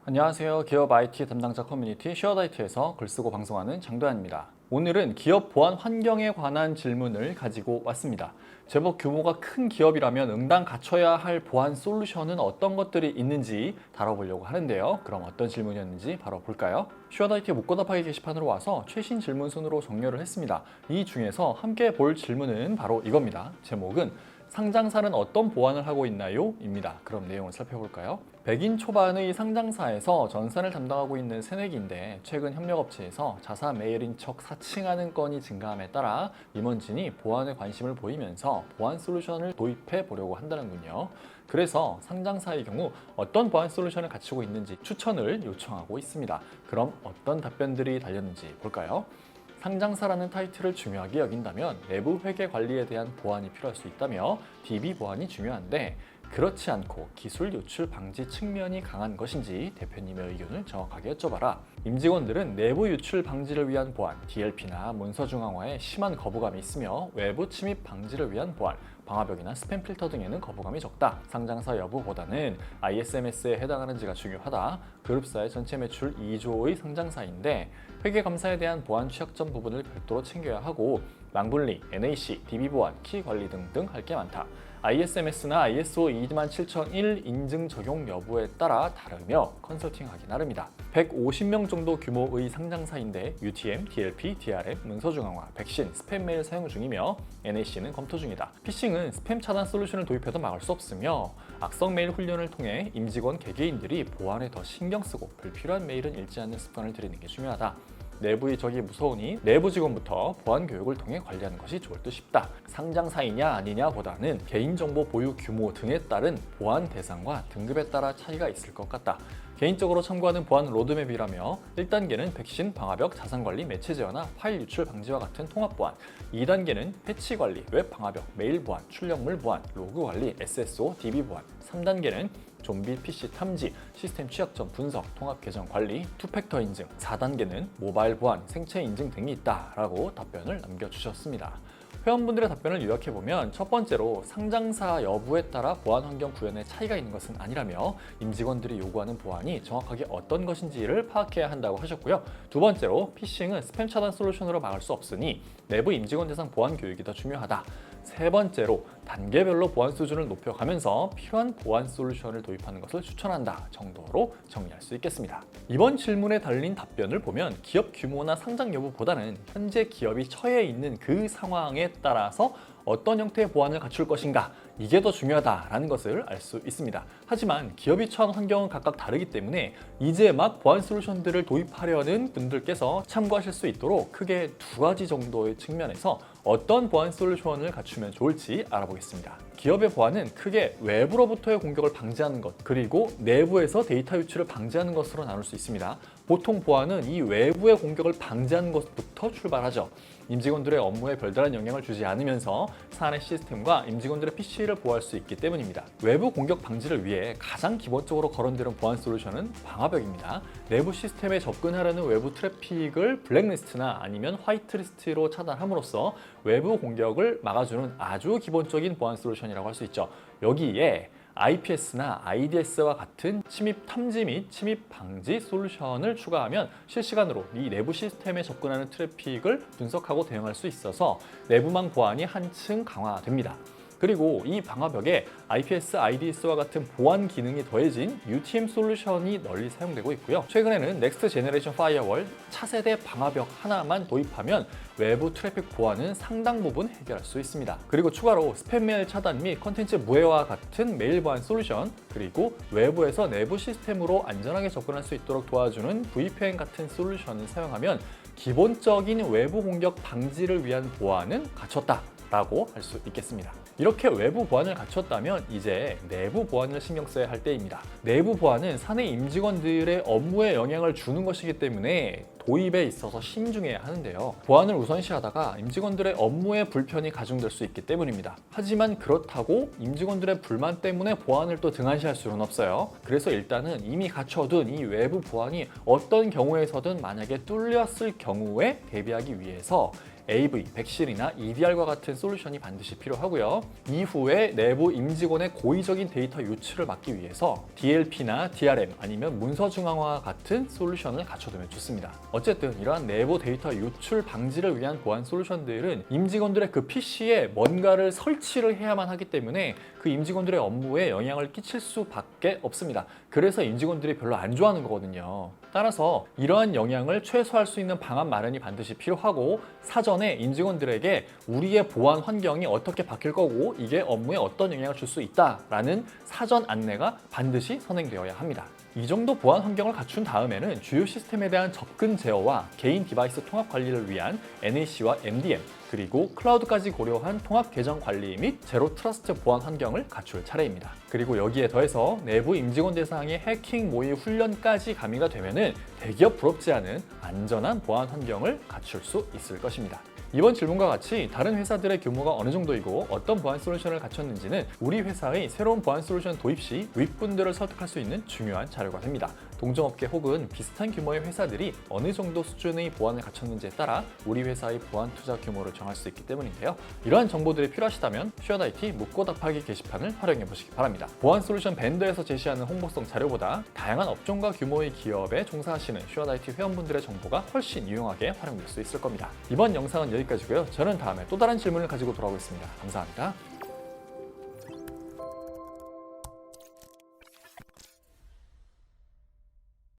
안녕하세요. 기업 IT 담당자 커뮤니티 쉐어다이트에서 글쓰고 방송하는 장도연입니다. 오늘은 기업 보안 환경에 관한 질문을 가지고 왔습니다. 제법 규모가 큰 기업이라면 응당 갖춰야 할 보안 솔루션은 어떤 것들이 있는지 다뤄보려고 하는데요. 그럼 어떤 질문이었는지 바로 볼까요? 쉐어다이트 묻고답하기 게시판으로 와서 최신 질문 순으로 정렬을 했습니다. 이 중에서 함께 볼 질문은 바로 이겁니다. 제목은 상장사는 어떤 보안을 하고 있나요? 입니다. 그럼 내용을 살펴볼까요? 100인 초반의 상장사에서 전산을 담당하고 있는 새내기인데 최근 협력업체에서 자사 메일인 척 사칭하는 건이 증가함에 따라 임원진이 보안에 관심을 보이면서 보안 솔루션을 도입해 보려고 한다는군요. 그래서 상장사의 경우 어떤 보안 솔루션을 갖추고 있는지 추천을 요청하고 있습니다. 그럼 어떤 답변들이 달렸는지 볼까요? 상장사라는 타이틀을 중요하게 여긴다면 내부 회계 관리에 대한 보안이 필요할 수 있다며 DB 보안이 중요한데 그렇지 않고 기술 유출 방지 측면이 강한 것인지 대표님의 의견을 정확하게 여쭤봐라. 임직원들은 내부 유출 방지를 위한 보안, DLP나 문서 중앙화에 심한 거부감이 있으며 외부 침입 방지를 위한 보안, 방화벽이나 스팸 필터 등에는 거부감이 적다. 상장사 여부보다는 ISMS에 해당하는지가 중요하다. 그룹사의 전체 매출 2조의 상장사인데 회계감사에 대한 보안 취약점 부분을 별도로 챙겨야 하고 망분리, NAC, DB 보안, 키 관리 등등 할 게 많다. ISMS나 ISO 27001 인증 적용 여부에 따라 다르며 컨설팅하기 나름이다. 150명 정도 규모의 상장사인데 UTM, DLP, DRM, 문서 중앙화, 백신, 스팸 메일 사용 중이며 NAC는 검토 중이다. 피싱은 스팸 차단 솔루션을 도입해도 막을 수 없으며 악성 메일 훈련을 통해 임직원 개개인들이 보안에 더 신경 쓰고 불필요한 메일은 읽지 않는 습관을 들이는 게 중요하다. 내부의 적이 무서우니 내부 직원부터 보안 교육을 통해 관리하는 것이 좋을 듯 싶다. 상장사이냐 아니냐 보다는 개인정보 보유 규모 등에 따른 보안 대상과 등급에 따라 차이가 있을 것 같다. 개인적으로 참고하는 보안 로드맵이라며 1단계는 백신, 방화벽, 자산관리, 매체 제어나 파일 유출 방지와 같은 통합 보안 2단계는 패치 관리, 웹 방화벽, 메일 보안, 출력물 보안, 로그 관리, SSO, DB 보안 3단계는 좀비 PC 탐지, 시스템 취약점 분석, 통합 계정 관리, 투팩터 인증 4단계는 모바일 보안, 생체 인증 등이 있다라고 답변을 남겨주셨습니다. 회원분들의 답변을 요약해보면 첫 번째로 상장사 여부에 따라 보안 환경 구현에 차이가 있는 것은 아니라며 임직원들이 요구하는 보안이 정확하게 어떤 것인지를 파악해야 한다고 하셨고요. 두 번째로 피싱은 스팸 차단 솔루션으로 막을 수 없으니 내부 임직원 대상 보안 교육이 더 중요하다. 세 번째로 단계별로 보안 수준을 높여가면서 필요한 보안 솔루션을 도입하는 것을 추천한다 정도로 정리할 수 있겠습니다. 이번 질문에 달린 답변을 보면 기업 규모나 상장 여부보다는 현재 기업이 처해 있는 그 상황에 따라서 어떤 형태의 보안을 갖출 것인가 이게 더 중요하다라는 것을 알 수 있습니다. 하지만 기업이 처한 환경은 각각 다르기 때문에 이제 막 보안 솔루션들을 도입하려는 분들께서 참고하실 수 있도록 크게 두 가지 정도의 측면에서 어떤 보안 솔루션을 갖추면 좋을지 알아보겠습니다. 기업의 보안은 크게 외부로부터의 공격을 방지하는 것 그리고 내부에서 데이터 유출을 방지하는 것으로 나눌 수 있습니다. 보통 보안은 이 외부의 공격을 방지하는 것부터 출발하죠. 임직원들의 업무에 별다른 영향을 주지 않으면서 사내 시스템과 임직원들의 PC를 보호할 수 있기 때문입니다. 외부 공격 방지를 위해 가장 기본적으로 거론되는 보안 솔루션은 방화벽입니다. 내부 시스템에 접근하려는 외부 트래픽을 블랙리스트나 아니면 화이트리스트로 차단함으로써 외부 공격을 막아주는 아주 기본적인 보안 솔루션이라고 할 수 있죠. 여기에 IPS나 IDS와 같은 침입 탐지 및 침입 방지 솔루션을 추가하면 실시간으로 이 내부 시스템에 접근하는 트래픽을 분석하고 대응할 수 있어서 내부망 보안이 한층 강화됩니다. 그리고 이 방화벽에 IPS, IDS와 같은 보안 기능이 더해진 UTM 솔루션이 널리 사용되고 있고요. 최근에는 넥스트 제너레이션 파이어월 차세대 방화벽 하나만 도입하면 외부 트래픽 보안은 상당 부분 해결할 수 있습니다. 그리고 추가로 스팸 메일 차단 및 컨텐츠 무해와 같은 메일 보안 솔루션 그리고 외부에서 내부 시스템으로 안전하게 접근할 수 있도록 도와주는 VPN 같은 솔루션을 사용하면 기본적인 외부 공격 방지를 위한 보안은 갖췄다 라고 할 수 있겠습니다. 이렇게 외부 보안을 갖췄다면 이제 내부 보안을 신경 써야 할 때입니다. 내부 보안은 사내 임직원들의 업무에 영향을 주는 것이기 때문에 도입에 있어서 신중해야 하는데요. 보안을 우선시하다가 임직원들의 업무에 불편이 가중될 수 있기 때문입니다. 하지만 그렇다고 임직원들의 불만 때문에 보안을 또 등한시할 수는 없어요. 그래서 일단은 이미 갖춰둔 이 외부 보안이 어떤 경우에서든 만약에 뚫렸을 경우에 대비하기 위해서 AV, 백신이나 EDR과 같은 솔루션이 반드시 필요하고요. 이후에 내부 임직원의 고의적인 데이터 유출을 막기 위해서 DLP나 DRM 아니면 문서 중앙화와 같은 솔루션을 갖춰두면 좋습니다. 어쨌든 이러한 내부 데이터 유출 방지를 위한 보안 솔루션들은 임직원들의 그 PC에 뭔가를 설치를 해야만 하기 때문에 그 임직원들의 업무에 영향을 끼칠 수밖에 없습니다. 그래서 임직원들이 별로 안 좋아하는 거거든요. 따라서 이러한 영향을 최소화할 수 있는 방안 마련이 반드시 필요하고, 사전에 임직원들에게 우리의 보안 환경이 어떻게 바뀔 거고 이게 업무에 어떤 영향을 줄 수 있다라는 사전 안내가 반드시 선행되어야 합니다. 이 정도 보안 환경을 갖춘 다음에는 주요 시스템에 대한 접근 제어와 개인 디바이스 통합 관리를 위한 NAC와 MDM, 그리고 클라우드까지 고려한 통합 계정 관리 및 제로 트러스트 보안 환경을 갖출 차례입니다. 그리고 여기에 더해서 내부 임직원 대상의 해킹 모의 훈련까지 가미가 되면은 대기업 부럽지 않은 안전한 보안 환경을 갖출 수 있을 것입니다. 이번 질문과 같이 다른 회사들의 규모가 어느 정도이고 어떤 보안 솔루션을 갖췄는지는 우리 회사의 새로운 보안 솔루션 도입 시 윗분들을 설득할 수 있는 중요한 자료가 됩니다. 동종업계 혹은 비슷한 규모의 회사들이 어느 정도 수준의 보안을 갖췄는지에 따라 우리 회사의 보안 투자 규모를 정할 수 있기 때문인데요. 이러한 정보들이 필요하시다면 슈어드IT 묻고 답하기 게시판을 활용해 보시기 바랍니다. 보안 솔루션 밴더에서 제시하는 홍보성 자료보다 다양한 업종과 규모의 기업에 종사하시는 슈어드IT 회원분들의 정보가 훨씬 유용하게 활용될 수 있을 겁니다. 이번 영상은 여기까지고요. 저는 다음에 또 다른 질문을 가지고 돌아오겠습니다. 감사합니다.